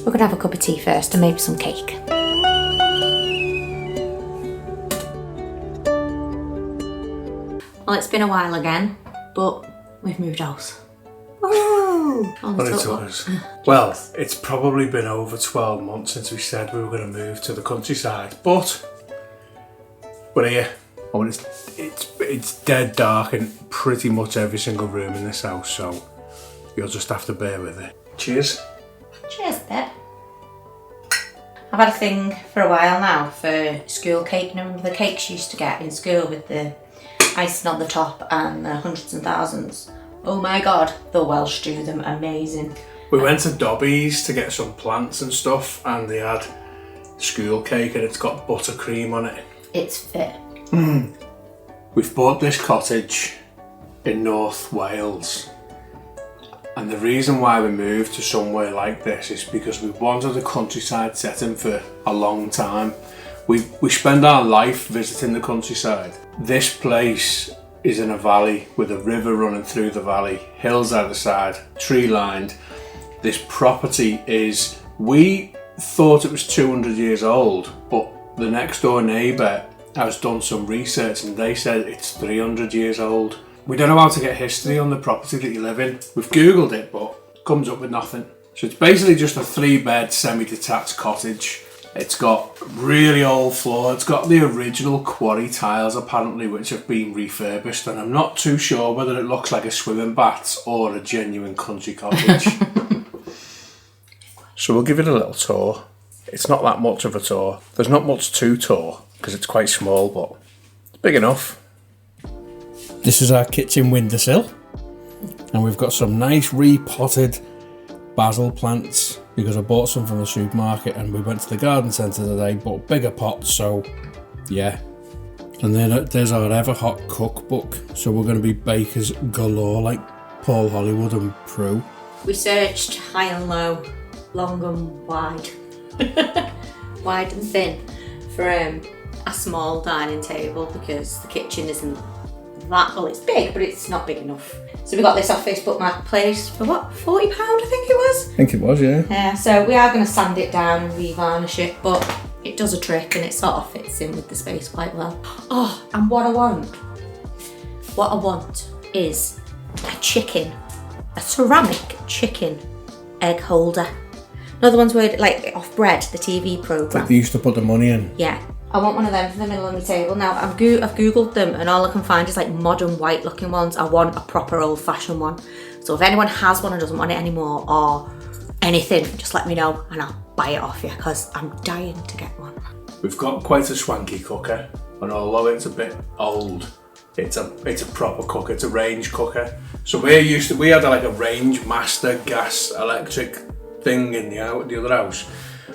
We're gonna have a cup of tea first and maybe some cake. Well, it's been a while again, but we've moved house. Oh, well, it's probably been over 12 months since we said we were going to move to the countryside, but we're here. Oh, and it's dead dark in pretty much every single room in this house, so you'll just have to bear with it. Cheers. Cheers, babe. I've had a thing for a while now for school cake. Remember the cakes you used to get in school with the icing on the top and the hundreds and thousands? Oh my god, the Welsh do them amazing. We went to Dobby's to get some plants and stuff, and they had school cake and it's got buttercream on it. It's fit. We've bought this cottage in North Wales, and the reason why we moved to somewhere like this is because we wanted a countryside setting for a long time. We spend our life visiting the countryside. This place is in a valley with a river running through the valley, hills either side, tree lined. This property is, we thought it was 200 years old, but the next door neighbour has done some research and they said it's 300 years old. We don't know how to get history on the property that you live in. We've googled it, but it comes up with nothing. So it's basically just a 3-bed semi-detached cottage. It's got really old floor. It's got the original quarry tiles apparently, which have been refurbished, and I'm not too sure whether it looks like a swimming bath or a genuine country cottage. So we'll give it a little tour. It's not that much of a tour. There's not much to tour because it's quite small, but it's big enough. This is our kitchen windowsill, and we've got some nice repotted basil plants because I bought some from the supermarket and we went to the garden centre today, bought bigger pots, so yeah. And then there's our ever hot cookbook, so we're going to be bakers galore like Paul Hollywood and Prue. We searched high and low, long and wide, wide and thin for a small dining table because the kitchen isn't that, well, it's big, but it's not big enough. So we got this off Facebook Marketplace for what, £40 I think it was? I think it was, yeah. Yeah, so we are going to sand it down and revarnish it, but it does a trick and it sort of fits in with the space quite well. Oh, and what I want is a chicken, a ceramic chicken egg holder. Another one's where, like, off Bread, the TV programme. Like they used to put the money in. Yeah. I want one of them for the middle of my table. Now, I've googled them and all I can find is like modern white looking ones. I want a proper old fashioned one. So if anyone has one and doesn't want it anymore or anything, just let me know and I'll buy it off you because I'm dying to get one. We've got quite a swanky cooker, and although it's a bit old, it's a proper cooker. It's a range cooker. So we had like a range master gas electric thing in the other house.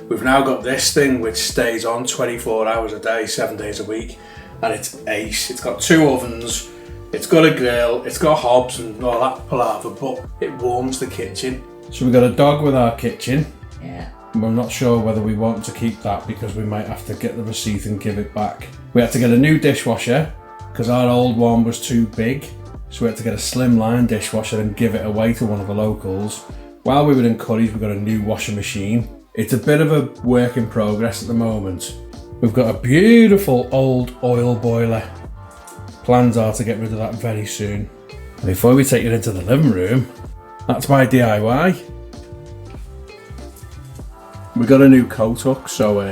We've now got this thing which stays on 24 hours a day, 7 days a week, and it's ace. It's got 2 ovens, it's got a grill, it's got hobs and all that palaver, but it warms the kitchen. So we've got a dog with our kitchen. Yeah. We're not sure whether we want to keep that because we might have to get the receipt and give it back. We had to get a new dishwasher because our old one was too big, so we had to get a slimline dishwasher and give it away to one of the locals. While we were in Cottage, we got a new washing machine. It's a bit of a work in progress at the moment. We've got a beautiful old oil boiler. Plans are to get rid of that very soon. And before we take it into the living room, that's my DIY. We got a new coat hook, so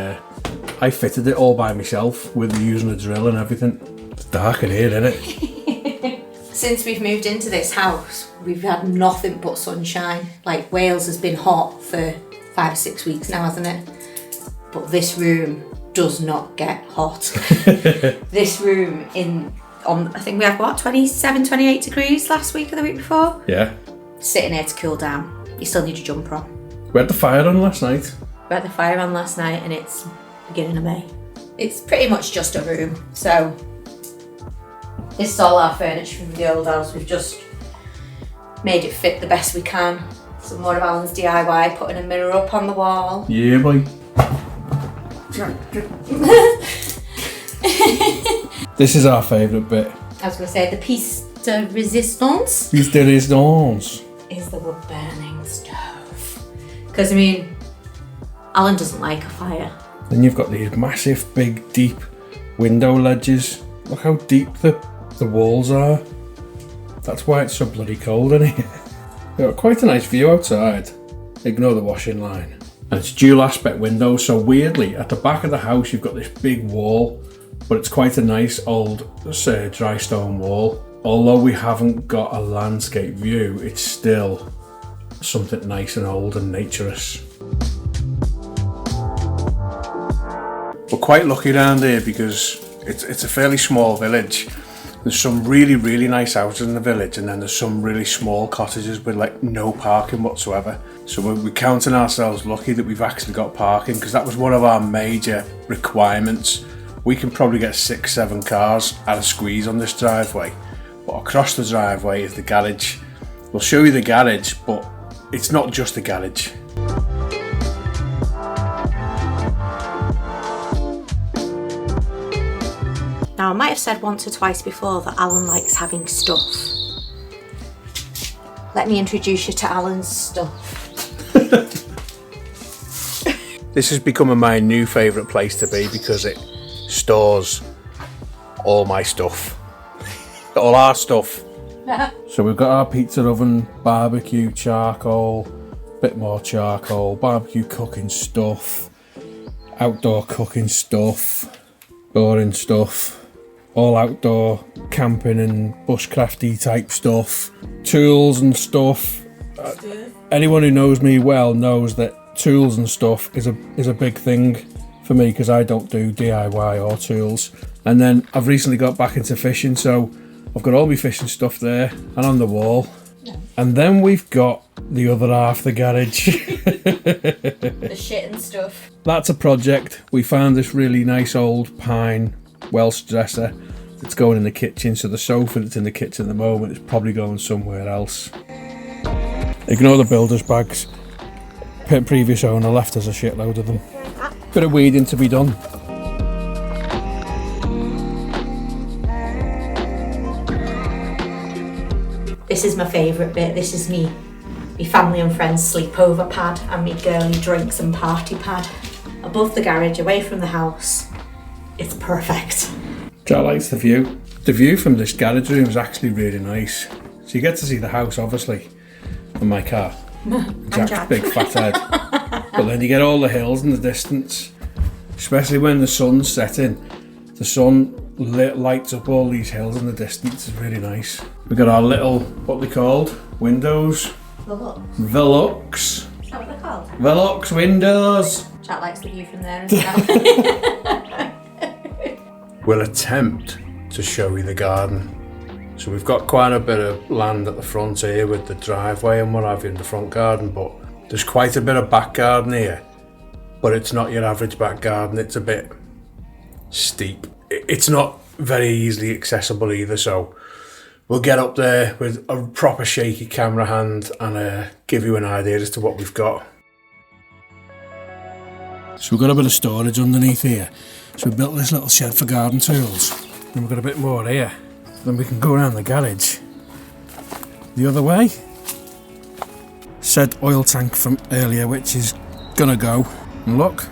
I fitted it all by myself with using a drill and everything. It's dark in here, isn't it? Since we've moved into this house, we've had nothing but sunshine. Like Wales has been hot for 5 or 6 weeks now, hasn't it? But this room does not get hot. This room I think we had what, 27, 28 degrees last week or the week before? Yeah. Sitting here to cool down. You still need a jumper on. We had the fire on last night. We had the fire on last night and it's beginning of May. It's pretty much just a room, so this is all our furniture from the old house. We've just made it fit the best we can. Some more of Alan's DIY, putting a mirror up on the wall. Yeah, boy. This is our favourite bit. I was going to say the piece de resistance. Piece de resistance. Is the wood burning stove. Because I mean, Alan doesn't like a fire. Then you've got these massive, big, deep window ledges. Look how deep the walls are. That's why it's so bloody cold in here. You've got quite a nice view outside. Ignore the washing line. And it's dual aspect windows, so weirdly, at the back of the house you've got this big wall, but it's quite a nice old dry stone wall. Although we haven't got a landscape view, it's still something nice and old and naturous. We're quite lucky around here because it's a fairly small village. There's some really, really nice houses in the village, and then there's some really small cottages with like no parking whatsoever. So we're counting ourselves lucky that we've actually got parking, because that was one of our major requirements. We can probably get 6-7 cars at a squeeze on this driveway, but across the driveway is the garage. We'll show you the garage, but it's not just the garage. Now, I might have said once or twice before that Alan likes having stuff. Let me introduce you to Alan's stuff. This is becoming my new favourite place to be because it stores all my stuff. All our stuff. So we've got our pizza oven, barbecue, charcoal, bit more charcoal, barbecue cooking stuff, outdoor cooking stuff, boring stuff, all outdoor camping and bushcrafty type stuff, tools and stuff. Anyone who knows me well knows that tools and stuff is a big thing for me, because I don't do DIY or tools. And then I've recently got back into fishing, so I've got all my fishing stuff there and on the wall. Yeah. And then we've got the other half, the garage. The shit and stuff. That's a project. We found this really nice old pine Welsh dresser that's going in the kitchen, so the sofa that's in the kitchen at the moment is probably going somewhere else. Ignore the builder's bags. Previous owner left us a shitload of them. Bit of weeding to be done. This is my favourite bit. This is me family and friends sleepover pad and me girly drinks and party pad. Above the garage, away from the house. It's perfect. Jack likes the view. The view from this garage room is actually really nice. So you get to see the house, obviously, and my car. Jack's big fat head. But then you get all the hills in the distance, especially when the sun's setting. The sun lights up all these hills in the distance. It's really nice. We've got our little, what they called, windows. Velux. Is that what they're called? Velux windows. Jack likes the view from there as well. We'll attempt to show you the garden. So we've got quite a bit of land at the front here with the driveway and what have you in the front garden, but there's quite a bit of back garden here. But it's not your average back garden, it's a bit steep. It's not very easily accessible either, so we'll get up there with a proper shaky camera hand and give you an idea as to what we've got. So we've got a bit of storage underneath here. So we built this little shed for garden tools. And we've got a bit more here. Then we can go around the garage the other way. Said oil tank from earlier, which is gonna go. And look,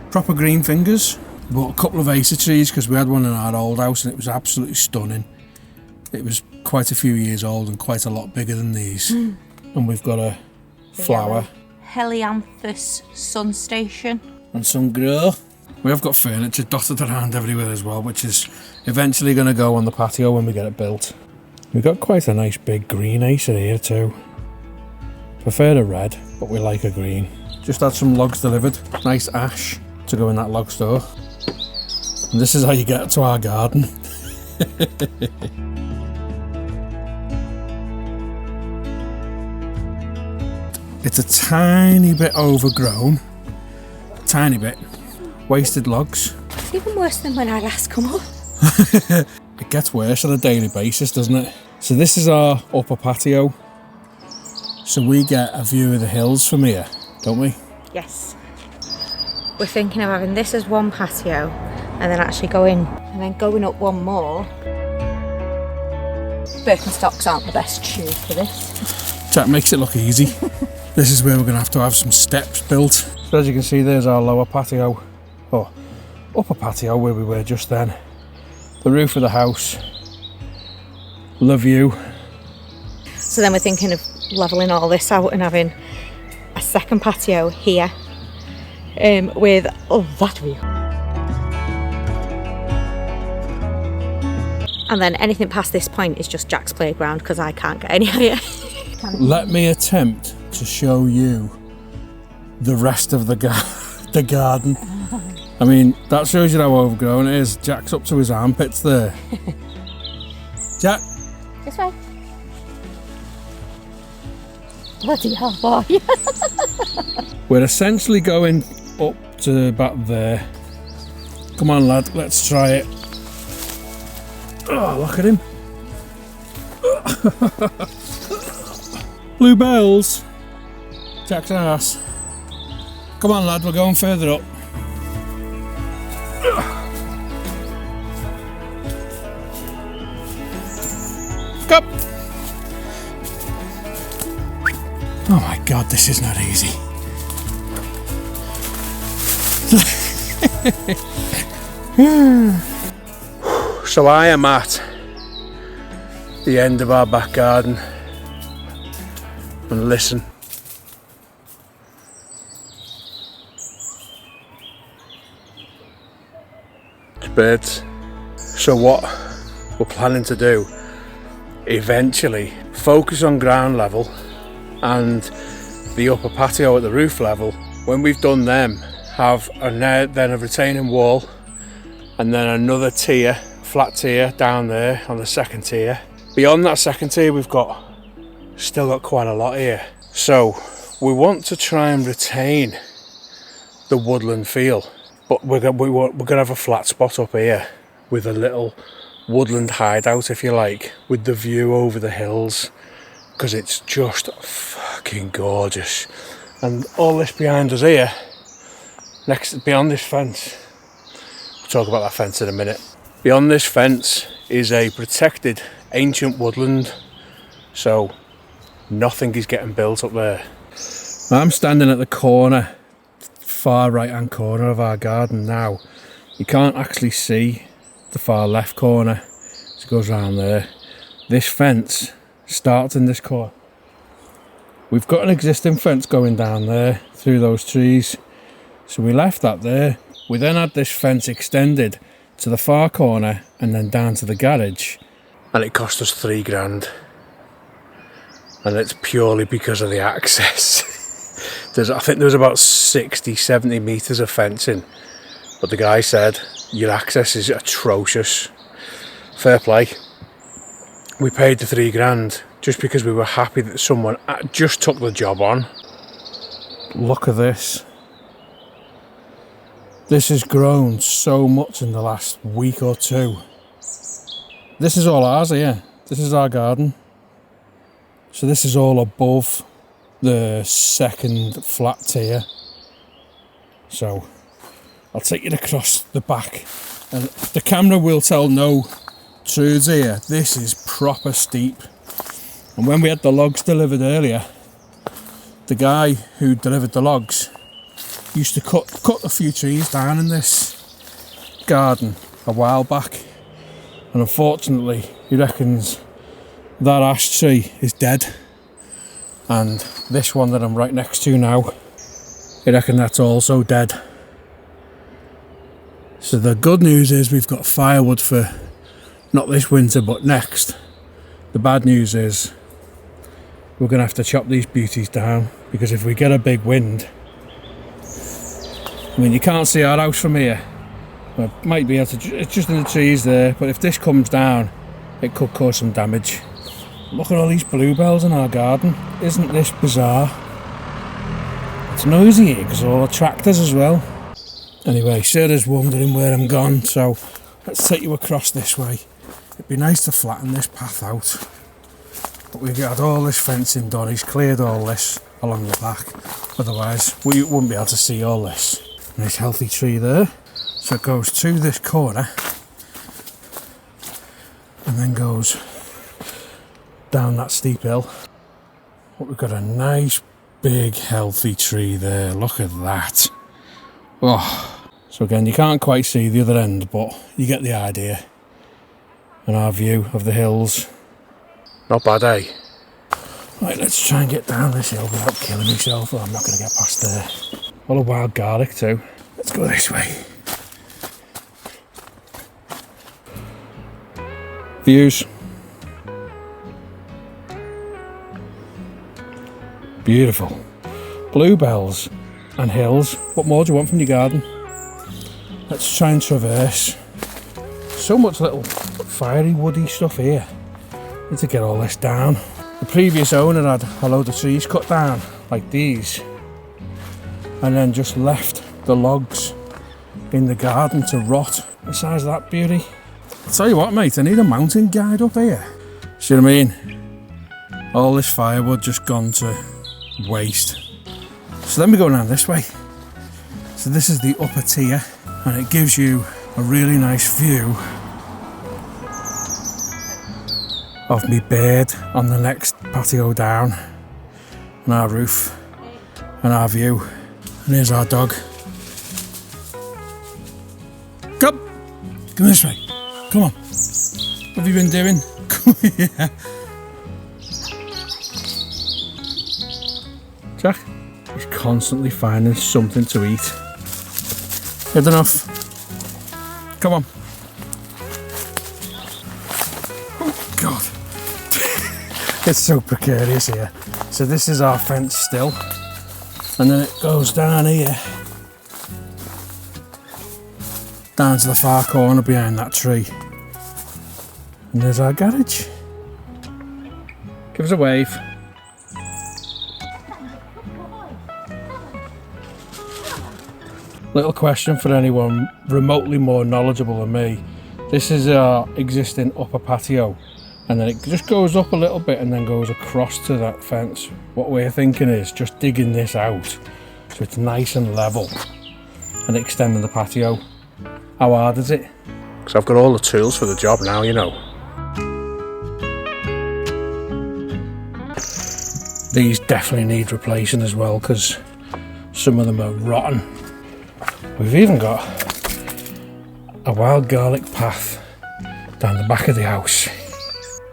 proper green fingers. Bought a couple of acer trees because we had one in our old house and it was absolutely stunning. It was quite a few years old and quite a lot bigger than these. And we've got a flower. Helianthus sun station. And some grow. We have got furniture dotted around everywhere as well, which is eventually going to go on the patio when we get it built. We've got quite a nice big green acer here too. Prefer a red, but we like a green. Just had some logs delivered. Nice ash to go in that log store. And this is how you get to our garden. It's a tiny bit overgrown. Tiny bit. Wasted logs. It's even worse than when I last come up. It gets worse on a daily basis, doesn't it? So this is our upper patio. So we get a view of the hills from here, don't we? Yes. We're thinking of having this as one patio and then actually going up one more. Birkenstocks aren't the best shoe for this. Jack makes it look easy. This is where we're going to have some steps built. So as you can see, there's our lower patio, or upper patio where we were just then. The roof of the house, the view. So then we're thinking of levelling all this out and having a second patio here with that view. And then anything past this point is just Jack's playground because I can't get any higher. Let me attempt to show you the rest of the garden. I mean, that shows you how overgrown it is. Jack's up to his armpits there. Jack. This way. Bloody hell, boy. We're essentially going up to about there. Come on, lad, let's try it. Oh, look at him. Blue bells. Jack's ass. Come on, lad, we're going further up. Come. Oh my God, this is not easy. So I am at the end of our back garden, and listen. It's birds. So what we're planning to do, eventually focus on ground level and the upper patio at the roof level. When we've done them, have then a retaining wall and then another tier, flat tier down there on the second tier. Beyond that second tier, we've still got quite a lot here. So we want to try and retain the woodland feel, but we're gonna have a flat spot up here with a little woodland hideout, if you like, with the view over the hills, because it's just fucking gorgeous. And all this behind us here, beyond this fence, we'll talk about that fence in a minute. Beyond this fence is a protected ancient woodland, so nothing is getting built up there. I'm standing at the corner, far right hand corner of our garden now. You can't actually see the far left corner, it goes around there. This fence starts in this corner. We've got an existing fence going down there through those trees, so we left that there. We then had this fence extended to the far corner and then down to the garage, and it cost us £3,000, and it's purely because of the access. I think there was about 60-70 metres of fencing, but the guy said your access is atrocious. Fair play. We paid the £3,000 just because we were happy that someone just took the job on. Look at this. This has grown so much in the last week or two. This is all ours here. This is our garden. So this is all above the second flat tier. So I'll take you across the back. And the camera will tell no truths here. This is proper steep. And when we had the logs delivered earlier, the guy who delivered the logs used to cut a few trees down in this garden a while back, and unfortunately he reckons that ash tree is dead, and this one that I'm right next to now, he reckons that's also dead. So the good news is we've got firewood for not this winter but next. The bad news is we're going to have to chop these beauties down, because if we get a big wind, I mean, you can't see our house from here. Well, it might be able to, it's just in the trees there, but if this comes down, it could cause some damage. Look at all these bluebells in our garden. Isn't this bizarre? It's noisy here because of all the tractors as well. Anyway, Sarah's wondering where I'm gone, so let's take you across this way. It'd be nice to flatten this path out, but we've got all this fencing done. He's cleared all this along the back, otherwise we wouldn't be able to see all this. Nice healthy tree there, so it goes to this corner and then goes down that steep hill. But we've got a nice big healthy tree there. Look at that. Oh. So again, you can't quite see the other end, but you get the idea. And our view of the hills. Not bad, eh? Right, let's try and get down this hill without killing myself. Oh, I'm not going to get past there. What a wild garlic too. Let's go this way. Views. Beautiful. Bluebells and hills. What more do you want from your garden? Let's try and traverse. So much little fiery woody stuff here. Need to get all this down. The previous owner had a load of trees cut down like these and then just left the logs in the garden to rot. The size of that beauty. I'll tell you what, mate, I need a mountain guide up here. See what I mean? All this firewood just gone to waste. So then we go down this way. So this is the upper tier and it gives you a really nice view of me bed on the next patio down and our roof and our view. And here's our dog. Come this way. Come on. What have you been doing? Come here. Jack, he's constantly finding something to eat. Good enough. Come on. Oh God. It's so precarious here. So this is our fence still. And then it goes down here. Down to the far corner behind that tree. And there's our garage. Give us a wave. Little question for anyone remotely more knowledgeable than me. This is our existing upper patio. And then it just goes up a little bit and then goes across to that fence. What we're thinking is just digging this out so it's nice and level and extending the patio. How hard is it? Because I've got all the tools for the job now, you know. These definitely need replacing as well because some of them are rotten. We've even got a wild garlic path down the back of the house.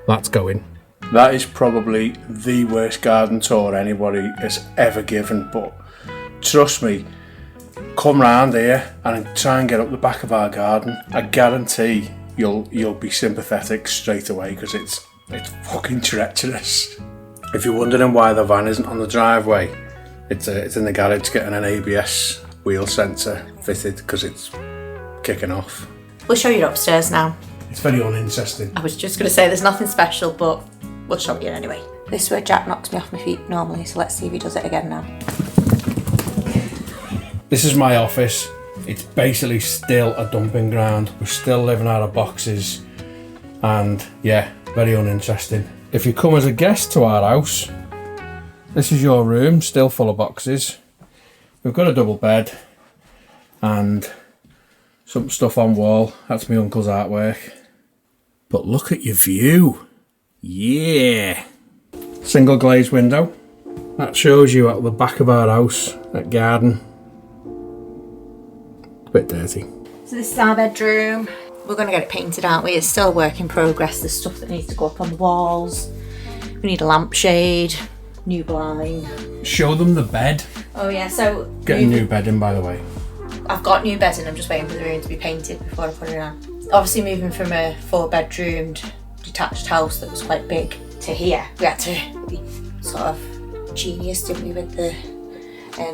That's going. That is probably the worst garden tour anybody has ever given, but trust me, come round here and try and get up the back of our garden. I guarantee you'll be sympathetic straight away because it's fucking treacherous. If you're wondering why the van isn't on the driveway, it's in the garage getting an ABS wheel sensor fitted because it's kicking off. We'll show you upstairs now. It's very uninteresting. I was just going to say there's nothing special, but we'll show you anyway. This is where Jack knocks me off my feet normally, so let's see if he does it again now. This is my office. It's basically still a dumping ground. We're still living out of boxes and yeah, very uninteresting. If you come as a guest to our house, this is your room, still full of boxes. We've got a double bed and some stuff on wall. That's my uncle's artwork. But look at your view. Yeah. Single glazed window. That shows you at the back of our house, that garden. A bit dirty. So this is our bedroom. We're going to get it painted, aren't we? It's still a work in progress. There's stuff that needs to go up on the walls. We need a lampshade, new blind. Show them the bed. Oh yeah, so... Get a new bed in, by the way. I've got new bedding, I'm just waiting for the room to be painted before I put it on. Obviously moving from a 4-bedroomed detached house that was quite big to here, we had to be sort of genius, didn't we, with the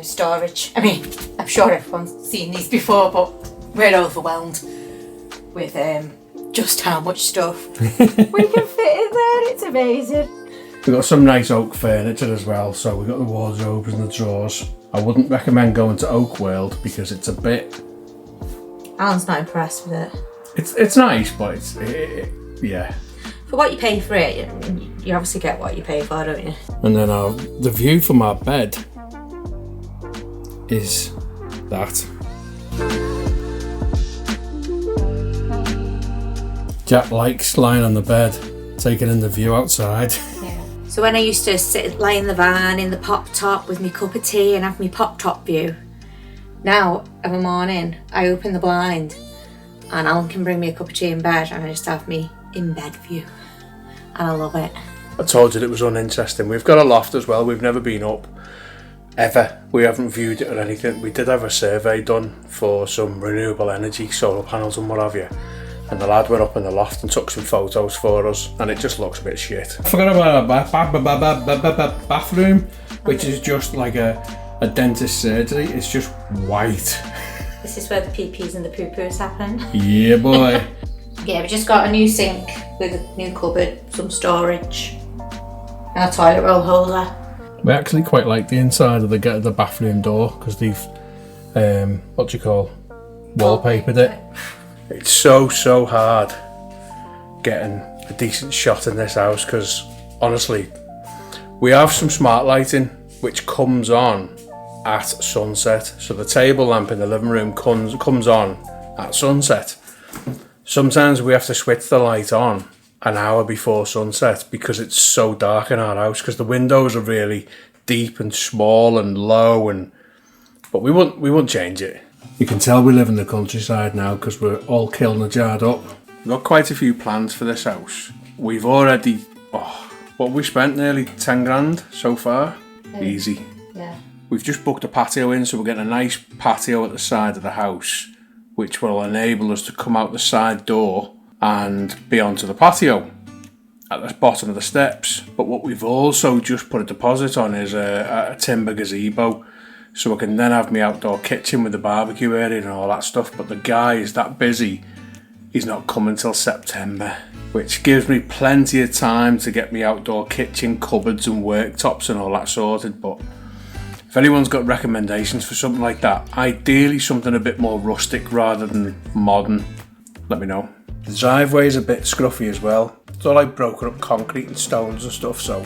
storage. I mean, I'm sure everyone's seen these before, but we're overwhelmed with just how much stuff we can fit in there. It's amazing. We've got some nice oak furniture as well, so we've got the wardrobes and the drawers. I wouldn't recommend going to Oak World because it's a bit... Alan's not impressed with it. It's nice, but yeah. For what you pay for it, you obviously get what you pay for, don't you? And then the view from our bed is that. Jack likes lying on the bed, taking in the view outside. Yeah. So when I used to lie in the van in the pop top with my cup of tea and have my pop top view, now of a morning I open the blind and Alan can bring me a cup of tea in bed and I just have me in bed view. And I love it. I told you it was uninteresting. We've got a loft as well. We've never been up, ever. We haven't viewed it or anything. We did have a survey done for some renewable energy, solar panels and what have you. And the lad went up in the loft and took some photos for us, and it just looks a bit shit. I forgot about a bathroom, which is just like a dentist surgery. It's just white. This is where the pee-pees and the poo-poos happen. Yeah, boy. Yeah, we just got a new sink with a new cupboard, some storage, and a toilet roll holder. We actually quite like the inside of the bathroom door because they've, wallpapered it. It's so hard getting a decent shot in this house because honestly, we have some smart lighting which comes on at sunset. So the table lamp in the living room comes on at sunset. Sometimes we have to switch the light on an hour before sunset because it's so dark in our house because the windows are really deep and small and low, but we won't change it. You can tell we live in the countryside now because we're all kiln jarred up. We've got quite a few plans for this house. We've already, we spent nearly 10 grand so far. Easy. Yeah. We've just booked a patio in, so we're getting a nice patio at the side of the house, which will enable us to come out the side door and be onto the patio at the bottom of the steps. But what we've also just put a deposit on is a timber gazebo, so I can then have my outdoor kitchen with the barbecue area and all that stuff. But the guy is that busy, he's not coming till September, which gives me plenty of time to get my outdoor kitchen, cupboards and worktops and all that sorted. But if anyone's got recommendations for something like that, ideally something a bit more rustic rather than modern, let me know. The driveway's a bit scruffy as well. It's all like broken up concrete and stones and stuff, so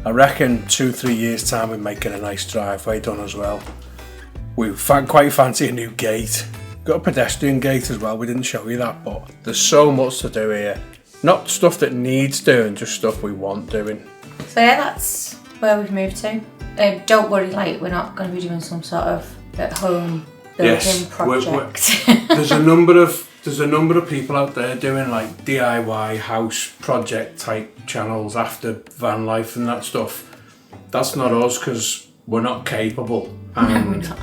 I reckon 2-3 years time we're making a nice driveway done as well. We quite fancy a new gate. Got a pedestrian gate as well, we didn't show you that, but there's so much to do here. Not stuff that needs doing, just stuff we want doing. So yeah, that's where we've moved to. Don't worry, like we're not going to be doing some sort of at-home building project. There's a number of people out there doing like DIY house project type channels after van life and that stuff. That's not us because we're not capable, and no, we're not.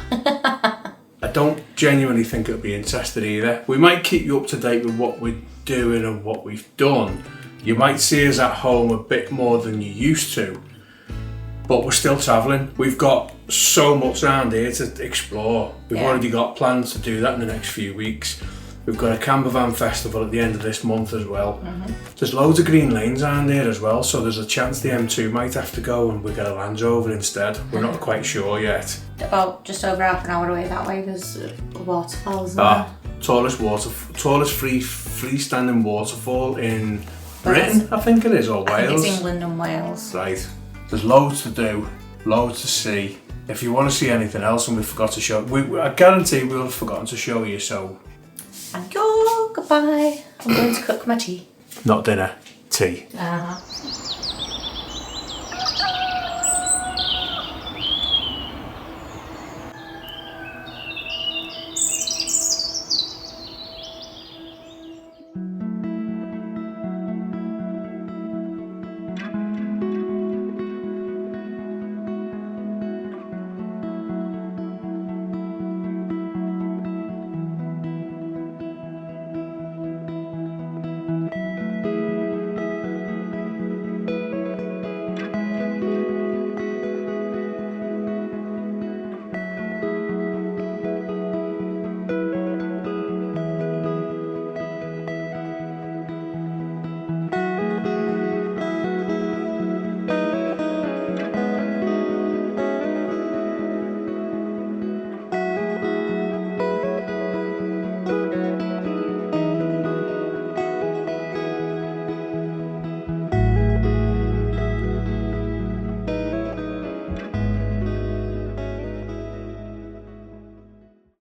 I don't genuinely think it'll be interested either. We might keep you up to date with what we're doing and what we've done. You might see us at home a bit more than you used to, but we're still travelling. We've got so much around here to explore. We've already got plans to do that in the next few weeks. We've got a camper van festival at the end of this month as well. Mm-hmm. There's loads of green lanes around here as well, so there's a chance the M2 might have to go and we get a Land Rover instead. We're not quite sure yet. About just over half an hour away that way, there's waterfalls there. Tallest freestanding waterfall in Britain, I think it is, or Wales. I think it's England and Wales. Right. There's loads to do, loads to see. If you want to see anything else and we forgot to show, I guarantee we'll have forgotten to show you, so thank you, goodbye. I'm going to cook my tea. Not dinner, tea.